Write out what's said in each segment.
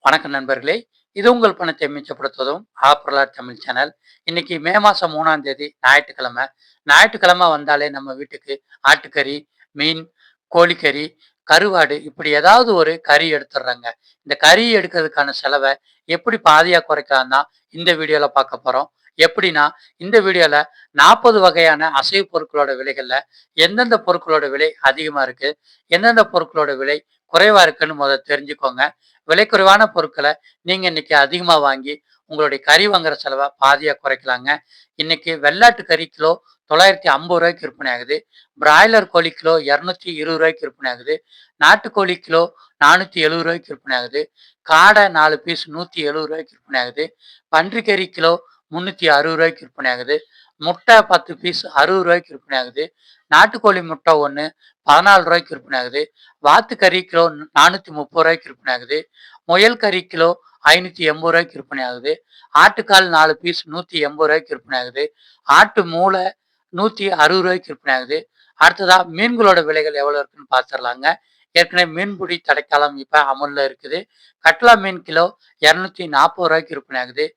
வணக்கம் நண்பர்களே. இது உங்கள் பணத்தை மிச்சப்படுத்துவதும் ஆப்பரலாட் தமிழ் சேனல். இன்னைக்கு மே மாசம் 3ஆம் தேதி ஞாயிற்றுக்கிழமை. ஞாயிற்றுக்கிழமை வந்தாலே நம்ம வீட்டுக்கு ஆட்டுக்கறி, மீன், கோழிக்கறி, கருவாடு இப்படி ஏதாவது ஒரு கறி எடுத்துடுறாங்க. இந்த கறி எடுக்கிறதுக்கான செலவை எப்படி பாதியா குறைக்கலாம் தான் இந்த வீடியோல பார்க்க போறோம். எப்படின்னா, இந்த வீடியோல 40 வகையான அசைவ பொருட்களோட விலைகள்ல எந்தெந்த பொருட்களோட விலை அதிகமா இருக்கு, எந்தெந்த பொருட்களோட விலை குறைவா இருக்குன்னு முதல்ல தெரிஞ்சுக்கோங்க. விலை குறைவான பொருட்கள நீங்க இன்னைக்கு அதிகமா வாங்கி, உங்களுடைய கறி வாங்குற செலவ பாதியா குறைக்கலாங்க. இன்னைக்கு வெள்ளாட்டு கறி கிலோ ரூ. 950 விற்பனை ஆகுது. பிராய்லர் கோழி கிலோ ரூ. 220 விற்பனை ஆகுது. நாட்டுக்கோழி கிலோ ரூ. 470 விற்பனை ஆகுது. காடை 4 பீஸ் ரூ. 170 விற்பனை ஆகுது. பன்றிக்கறி கிலோ ரூ. 360 விற்பனை ஆகுது. முட்டை 10 பீஸ் ரூ. 60 விற்பனை ஆகுது. நாட்டுக்கோழி முட்டை 1 ரூ. 14 விற்பனை ஆகுது. வாத்துக்கறி கிலோ ரூ. 430 விற்பனை ஆகுது. முயல் கறி கிலோ ரூ. 580 விற்பனை ஆகுது. ஆட்டுக்கால் 4 பீஸ் ரூ. 180 விற்பனை ஆகுது. ஆட்டு மூளை ரூ. 160 விற்பனை ஆகுது. அடுத்ததா மீன்களோட விலைகள் எவ்வளவு இருக்குன்னு பார்த்துடலாங்க. ஏற்கனவே மீன்பிடி தடைக்காலம் இப்ப அமல்ல இருக்குது. கட்லா மீன் கிலோ ரூ. 240 விற்பனை ஆகுது.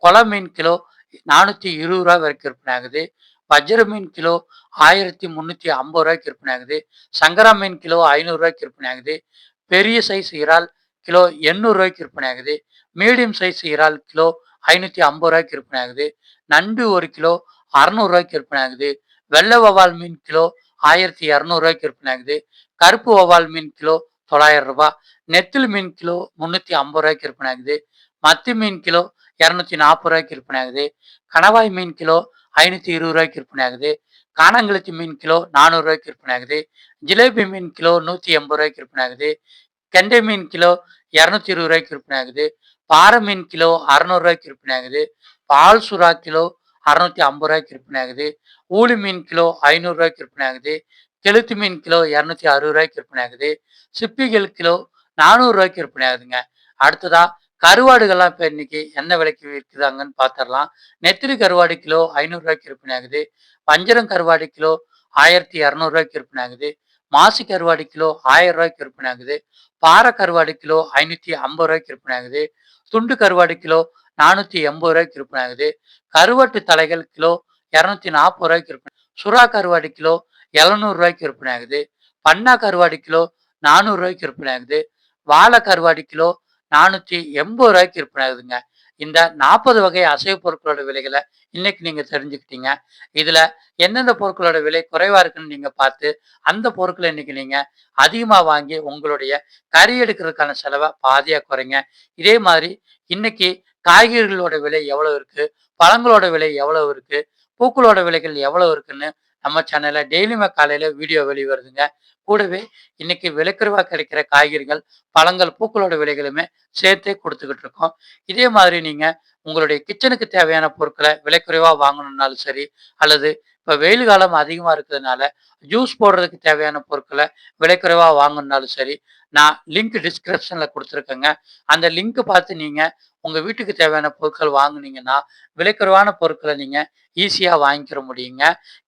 கொலை மீன் கிலோ ரூ. 420 வரைக்கும் விற்பனை ஆகுது. வஜ்ர மீன் கிலோ ரூ. 1350 விற்பனை ஆகுது. சங்கரா மீன் கிலோ ரூ. 500 விற்பனை ஆகுது. பெரிய சைஸ் இறால் கிலோ ரூ. 800 விற்பனை ஆகுது. மீடியம் சைஸ் இறால் கிலோ ரூ. 550 விற்பனை ஆகுது. நண்டு 1 கிலோ ரூ. 600 விற்பனை ஆகுது. வெள்ளை வவ்வால் மீன் கிலோ ரூ. 1200 விற்பனை ஆகுது. கருப்பு வவ்வால் மீன் கிலோ ரூ. 900. நெத்திலி மீன் கிலோ ரூ. 350 விற்பனை ஆகுது. மத்தி மீன் கிலோ ரூ. 240 விற்பனை ஆகுது. கணவாய் மீன் கிலோ ரூ. 520 விற்பனை ஆகுது. காணாங்கெளுத்தி மீன் கிலோ ரூ. 400 விற்பனை ஆகுது. ஜிலேபி மீன் கிலோ ரூ. 180 விற்பனை ஆகுது. கெண்டை மீன் கிலோ ரூ. 220 விற்பனை ஆகுது. பாறை மீன் கிலோ ரூ. 600 விற்பனை ஆகுது. பால் சுறா கிலோ ரூ. 650 விற்பனை ஆகுது. ஊளி மீன் கிலோ ரூ. 500 விற்பனை ஆகுது. கெளுத்தி மீன் கிலோ ரூ. 260 விற்பனை ஆகுது. சிப்பிகள் கிலோ ரூ. 400 விற்பனை ஆகுதுங்க. அடுத்ததா கருவாடுகள்லாம் இப்ப இன்னைக்கு என்ன விலைக்கு விற்கிறாங்கன்னு பார்த்துடலாம். நெத்திலி கருவாடு கிலோ ரூ. 500 விற்பனை ஆகுது. வஞ்சரம் கருவாடு கிலோ ரூ. 1200 விற்பனை ஆகுது. மாசி கருவாடு கிலோ ரூ. 1000 விற்பனை ஆகுது. பாறை கருவாடு கிலோ ரூ. 550 விற்பனை ஆகுது. துண்டு கருவாடு கிலோ ரூ. 480 விற்பனை ஆகுது. கருவாட்டு தலைகள் கிலோ ரூ. 240 விற்பனை. சுறா கருவாடு கிலோ ரூ. 700 விற்பனை ஆகுது. பண்ணா கருவாடு கிலோ ரூ. 400 விற்பனை ஆகுது. வாழை கருவாடு கிலோ ரூ. 480 விற்பனை ஆகுதுங்க. இந்த 40 வகை அசைவ பொருட்களோட விலைகளை இன்னைக்கு நீங்க தெரிஞ்சுக்கிட்டீங்க. இதுல எந்தெந்த பொருட்களோட விலை குறைவா இருக்குன்னு நீங்க பார்த்து அந்த பொருட்களை இன்னைக்கு நீங்க அதிகமா வாங்கி உங்களுடைய கறி எடுக்கிறதுக்கான செலவை பாதியா குறைங்க. இதே மாதிரி இன்னைக்கு காய்கறிகளோட விலை எவ்வளவு இருக்கு, பழங்களோட விலை எவ்வளவு இருக்கு, பூக்களோட விலைகள் எவ்வளவு இருக்குன்னு நம்ம சேனல்ல டெய்லியுமே காலையில வீடியோ வெளிவருதுங்க. கூடவே இன்னைக்கு விலைக்குறைவா கிடைக்கிற காய்கறிகள், பழங்கள், பூக்களோட விலைகளுமே சேர்த்தே கொடுத்துக்கிட்டு இருக்கோம். இதே மாதிரி நீங்க உங்களுடைய கிச்சனுக்கு தேவையான பொருட்களை விலைக்குறைவா வாங்கணும்னாலும் சரி, அல்லது இப்ப வெயில் காலம் அதிகமா இருக்கிறதுனால ஜூஸ் போடுறதுக்கு தேவையான பொருட்களை விலைக்குறைவா வாங்கணும்னாலும் சரி, நான் லிங்க் டிஸ்கிரிப்ஷன்ல கொடுத்துருக்கேங்க. அந்த லிங்க் பார்த்து நீங்க உங்க வீட்டுக்கு தேவையான பொருட்கள் வாங்குனீங்கன்னா விலைக்குறைவான பொருட்களை நீங்க ஈஸியா வாங்கிக்கிற முடியுங்க.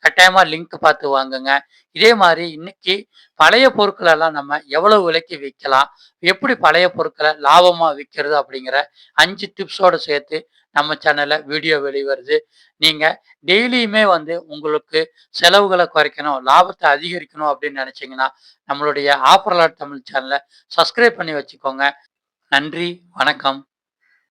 கட்டாயமா லிங்க் பார்த்து வாங்குங்க. இதே மாதிரி இன்னைக்கு பழைய பொருட்கள் எல்லாம் நம்ம எவ்வளவு விலைக்கு விற்கலாம், எப்படி பழைய பொருட்களை லாபமா விற்கிறது அப்படிங்கிற 5 டிப்ஸோட சேர்த்து நம்ம சேனல்ல வீடியோ வெளிவருது. நீங்க டெய்லியுமே உங்களுக்கு செலவுகளை குறைக்கணும், லாபத்தை அதிகரிக்கணும் அப்படின்னு நினைச்சீங்கன்னா நம்மளுடைய ஆஃபர் அலர்ட் தமிழ் சேனலை சப்ஸ்கிரைப் பண்ணி வச்சுக்கோங்க. நன்றி, வணக்கம்.